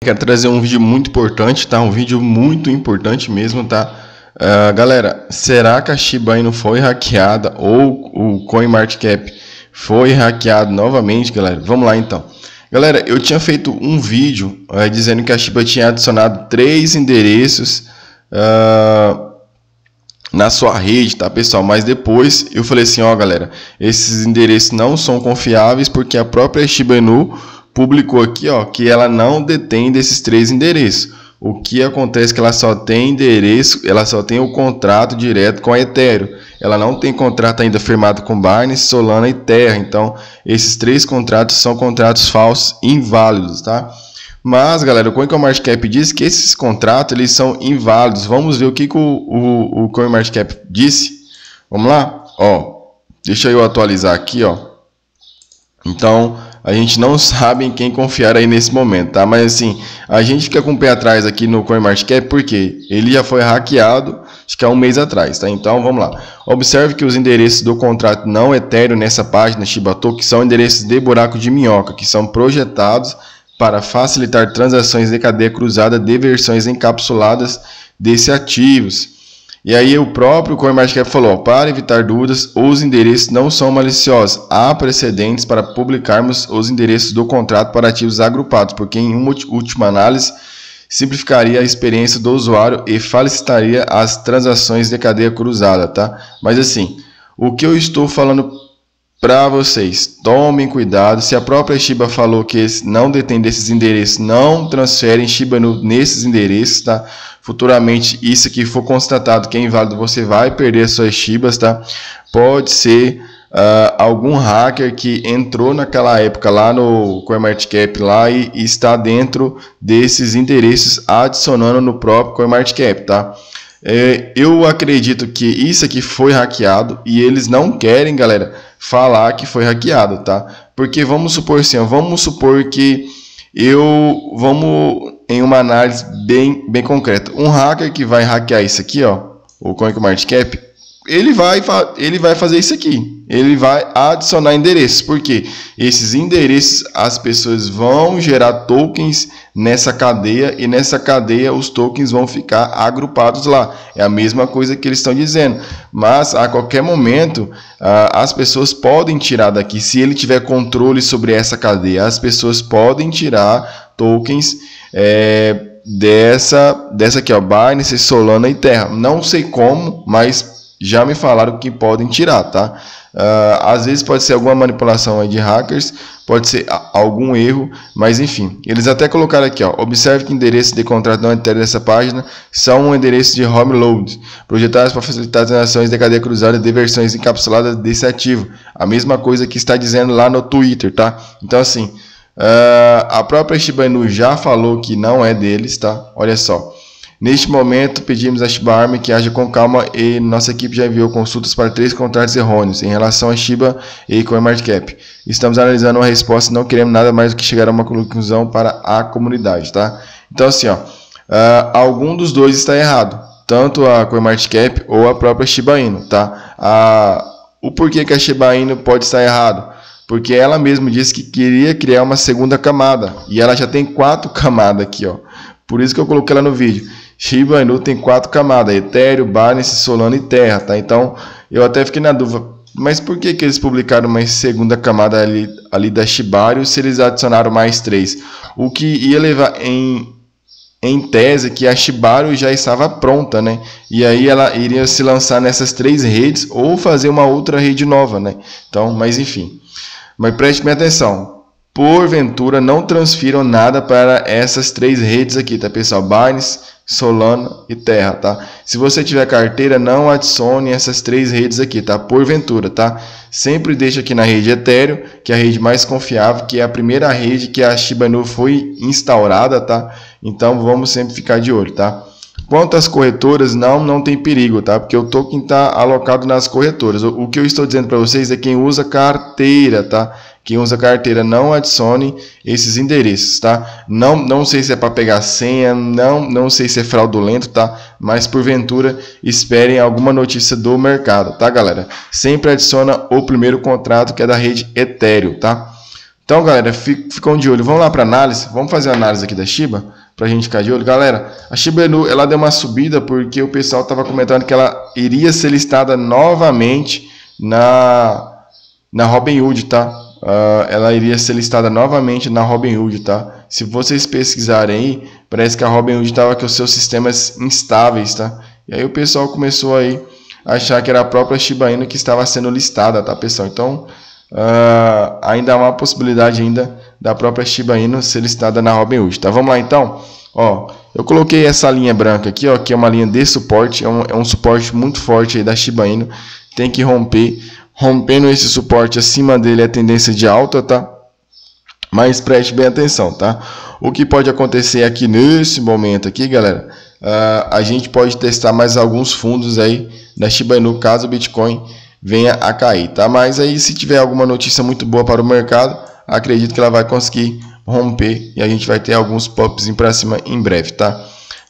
Quero trazer um vídeo muito importante, tá? Um vídeo muito importante mesmo, tá? Galera, será que a Shiba Inu foi hackeada ou o CoinMarketCap foi hackeado novamente, galera? Vamos lá então. Galera, eu tinha feito um vídeo dizendo que a Shiba tinha adicionado 3 endereços na sua rede, tá, pessoal? Mas depois eu falei assim, ó, galera, esses endereços não são confiáveis porque a própria Shiba Inu publicou aqui, ó, que ela não detém desses 3 endereços. O que acontece é que ela só tem endereço, ela só tem o contrato direto com a Ethereum. Ela não tem contrato ainda firmado com Binance, Solana e Terra. Então, esses 3 contratos são contratos falsos, inválidos, tá? Mas, galera, o CoinMarketCap diz que esses contratos eles são inválidos. Vamos ver o que o CoinMarketCap disse. Vamos lá? Ó, deixa eu atualizar aqui, ó. Então, a gente não sabe em quem confiar aí nesse momento, tá? Mas assim, a gente fica com o pé atrás aqui no CoinMarketCap porque ele já foi hackeado, acho que há um mês atrás, tá? Então, vamos lá. Observe que os endereços do contrato não Ethereum nessa página Shiba Token são endereços de buraco de minhoca, que são projetados para facilitar transações de cadeia cruzada de versões encapsuladas desses ativos. E aí o próprio CoinMarketCap falou, para evitar dúvidas, os endereços não são maliciosos. Há precedentes para publicarmos os endereços do contrato para ativos agrupados, porque em uma última análise simplificaria a experiência do usuário e facilitaria as transações de cadeia cruzada, tá? Mas assim, o que eu estou falando para vocês, tomem cuidado. Se a própria Shiba falou que não detém desses endereços, não transferem Shiba Inu nesses endereços, tá? Futuramente, isso aqui for constatado que é inválido, você vai perder suas Shibas, tá? Pode ser algum hacker que entrou naquela época lá no CoinMarketCap lá e está dentro desses endereços adicionando no próprio CoinMarketCap, tá? Eu acredito que isso aqui foi hackeado e eles não querem, galera, falar que foi hackeado, tá? Porque vamos supor assim, ó, vamos supor que vamos em uma análise bem concreta. Um hacker que vai hackear isso aqui, ó, o CoinMarketCap, ele vai fazer isso aqui. Ele vai adicionar endereços, porque esses endereços as pessoas vão gerar tokens nessa cadeia e nessa cadeia os tokens vão ficar agrupados lá. É a mesma coisa que eles estão dizendo. Mas a qualquer momento as pessoas podem tirar daqui, se ele tiver controle sobre essa cadeia, as pessoas podem tirar tokens dessa aqui, ó, Binance, Solana e Terra. Não sei como, mas já me falaram que podem tirar, tá? Às vezes pode ser alguma manipulação aí de hackers, pode ser algum erro, mas enfim. Eles até colocaram aqui, ó, observe que endereços de contrato não Ethereum dessa página são um endereço de home load, projetados para facilitar as transações de cadeia cruzada de versões encapsuladas desse ativo. A mesma coisa que está dizendo lá no Twitter, tá? Então assim, a própria Shiba Inu já falou que não é deles, tá? Olha só. Neste momento, pedimos à Shiba Army que haja com calma e nossa equipe já enviou consultas para 3 contratos errôneos em relação a Shiba e CoinMarketCap. Estamos analisando uma resposta e não queremos nada mais do que chegar a uma conclusão para a comunidade, tá? Então assim, ó, algum dos dois está errado, tanto a CoinMarketCap ou a própria Shiba Inu, tá? O porquê que a Shiba Inu pode estar errado? Porque ela mesma disse que queria criar uma segunda camada e ela já tem 4 camadas aqui, ó. Por isso que eu coloquei lá no vídeo. Shiba Inu tem 4 camadas, Ethereum, Binance, Solana e Terra, tá? Então, eu até fiquei na dúvida, mas por que eles publicaram uma segunda camada ali da Shiba Inu se eles adicionaram mais 3? O que ia levar em tese que a Shiba Inu já estava pronta, né? E aí ela iria se lançar nessas 3 redes ou fazer uma outra rede nova, né? Então, mas enfim. Mas preste bem atenção. Porventura, não transfiram nada para essas 3 redes aqui, tá, pessoal? Binance, Solana e Terra, tá? Se você tiver carteira, não adicione essas 3 redes aqui, tá? Porventura, tá? Sempre deixa aqui na rede Ethereum, que é a rede mais confiável, que é a primeira rede que a Shiba Inu foi instaurada, tá? Então, vamos sempre ficar de olho, tá? Quanto às corretoras, não tem perigo, tá? Porque o token está alocado nas corretoras. O que eu estou dizendo para vocês é quem usa carteira, tá? Quem usa carteira não adicione esses endereços, tá? Não sei se é para pegar senha, não sei se é fraudulento, tá? Mas porventura esperem alguma notícia do mercado, tá, galera? Sempre adiciona o primeiro contrato que é da rede Ethereum, tá? Então, galera, ficam de olho. Vamos lá para análise. Vamos fazer a análise aqui da Shiba para a gente ficar de olho. Galera, a Shiba Inu, ela deu uma subida porque o pessoal estava comentando que ela iria ser listada novamente na Robinhood, tá? Ela iria ser listada novamente na Robinhood, tá? Se vocês pesquisarem aí, parece que a Robinhood estava com os seus sistemas instáveis, tá? E aí o pessoal começou aí a achar que era a própria Shiba Inu que estava sendo listada, tá, pessoal? Então, ainda há uma possibilidade ainda da própria Shiba Inu ser listada na Robinhood, tá? Vamos lá então. Ó, eu coloquei essa linha branca aqui, ó, que é uma linha de suporte, é um suporte muito forte aí da Shiba Inu. Tem que romper. Rompendo esse suporte acima dele é tendência de alta, tá? Mas preste bem atenção, tá? O que pode acontecer aqui nesse momento aqui, galera, a gente pode testar mais alguns fundos aí da Shiba Inu caso o Bitcoin venha a cair, tá? Mas aí se tiver alguma notícia muito boa para o mercado, acredito que ela vai conseguir romper e a gente vai ter alguns pops para cima em breve, tá?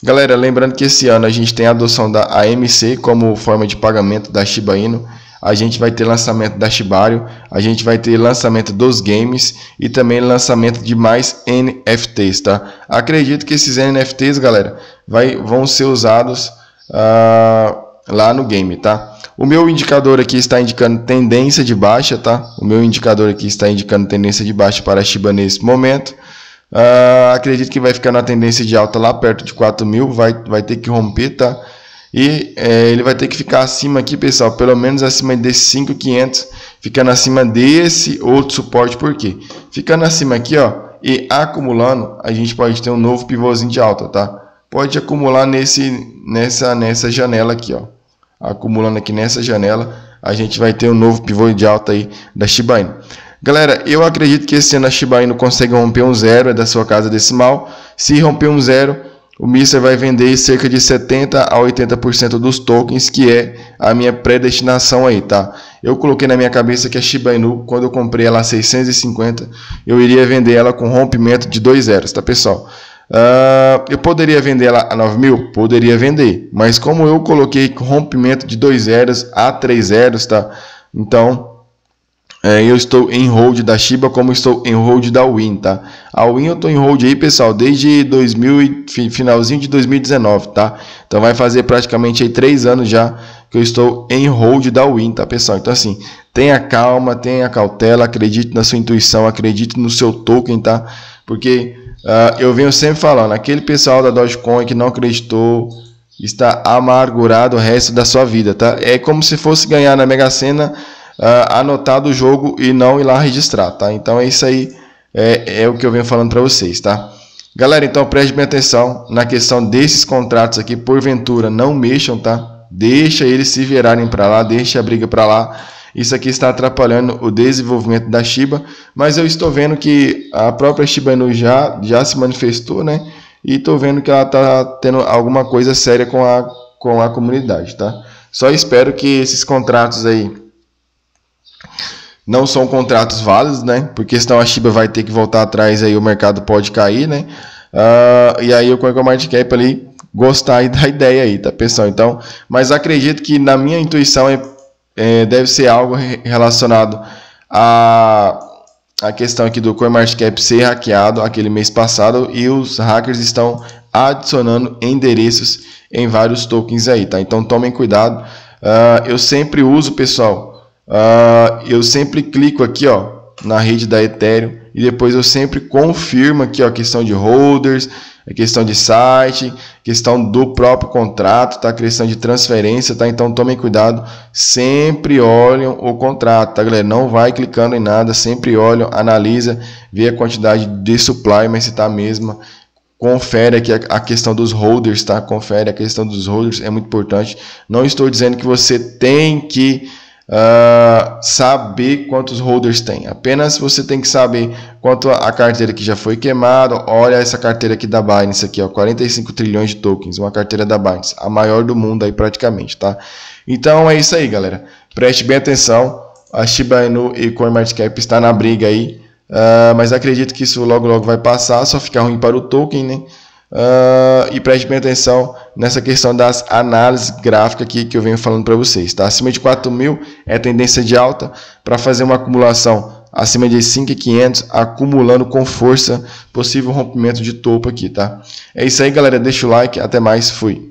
Galera, lembrando que esse ano a gente tem a adoção da AMC como forma de pagamento da Shiba Inu. A gente vai ter lançamento da Shibarium, a gente vai ter lançamento dos games e também lançamento de mais NFTs, tá? Acredito que esses NFTs, galera, vão ser usados lá no game, tá? O meu indicador aqui está indicando tendência de baixa, tá? O meu indicador aqui está indicando tendência de baixa para a Shiba nesse momento. Acredito que vai ficar na tendência de alta lá perto de 4.000, vai ter que romper, tá? E ele vai ter que ficar acima aqui, pessoal, pelo menos acima desse 5.500, ficando acima desse outro suporte. Por quê? Ficando acima aqui, ó, e acumulando, a gente pode ter um novo pivôzinho de alta, tá? Pode acumular nessa janela aqui, ó. Acumulando aqui nessa janela, a gente vai ter um novo pivô de alta aí da Shiba Inu. Galera, eu acredito que esse ano a Shiba Inu consegue romper um zero, é da sua casa decimal. Se romper um zero, o Mister vai vender cerca de 70 a 80% dos tokens, que é a minha predestinação aí, tá? Eu coloquei na minha cabeça que a Shiba Inu, quando eu comprei ela a 650, eu iria vender ela com rompimento de 2 zeros, tá, pessoal? Eu poderia vender ela a 9.000? Poderia vender, mas como eu coloquei rompimento de 2 zeros a 3 zeros, tá? Então, eu estou em hold da Shiba como estou em hold da Win, tá? A Win eu estou em hold aí, pessoal, desde finalzinho de 2019, tá? Então vai fazer praticamente aí 3 anos já que eu estou em hold da Win, tá, pessoal? Então assim, tenha calma, tenha cautela, acredite na sua intuição, acredite no seu token, tá? Porque eu venho sempre falando, aquele pessoal da Dogecoin que não acreditou está amargurado o resto da sua vida, tá? É como se fosse ganhar na Mega Sena, anotar do jogo e não ir lá registrar, tá? Então é isso aí, é o que eu venho falando para vocês, tá? Galera, então preste bem atenção na questão desses contratos aqui, porventura não mexam, tá? Deixa eles se virarem para lá, deixa a briga para lá. Isso aqui está atrapalhando o desenvolvimento da Shiba, mas eu estou vendo que a própria Shiba Inu já se manifestou, né? E estou vendo que ela está tendo alguma coisa séria com a comunidade, tá? Só espero que esses contratos aí não são contratos válidos, né? Porque senão a Shiba vai ter que voltar atrás, aí o mercado pode cair, né? E aí o CoinMarketCap ali gostar aí da ideia aí, tá, pessoal? Então, mas acredito que na minha intuição deve ser algo relacionado à questão aqui do CoinMarketCap ser hackeado aquele mês passado e os hackers estão adicionando endereços em vários tokens aí, tá? Então tomem cuidado. Eu sempre uso, pessoal, eu sempre clico aqui, ó, na rede da Ethereum e depois eu sempre confirmo aqui, ó, a questão de holders, a questão de site, questão do próprio contrato, tá? Questão de transferência, tá? Então tomem cuidado, sempre olhem o contrato, tá, galera? Não vai clicando em nada, sempre olham, analisa, vê a quantidade de supply, mas se tá a mesma. Confere aqui a questão dos holders, tá? Confere a questão dos holders, é muito importante. Não estou dizendo que você tem que saber quantos holders tem, apenas você tem que saber quanto a carteira que já foi queimada. Olha essa carteira aqui da Binance aqui, ó, 45 trilhões de tokens, uma carteira da Binance, a maior do mundo aí praticamente, tá? Então é isso aí, galera, preste bem atenção, a Shiba Inu e CoinMarketCap está na briga aí, mas acredito que isso logo logo vai passar, só ficar ruim para o token, né? E preste bem atenção nessa questão das análises gráficas aqui que eu venho falando para vocês, tá? Acima de 4.000 é tendência de alta. Para fazer uma acumulação acima de 5.500, acumulando com força, possível rompimento de topo aqui, tá? É isso aí, galera, deixa o like, até mais, fui!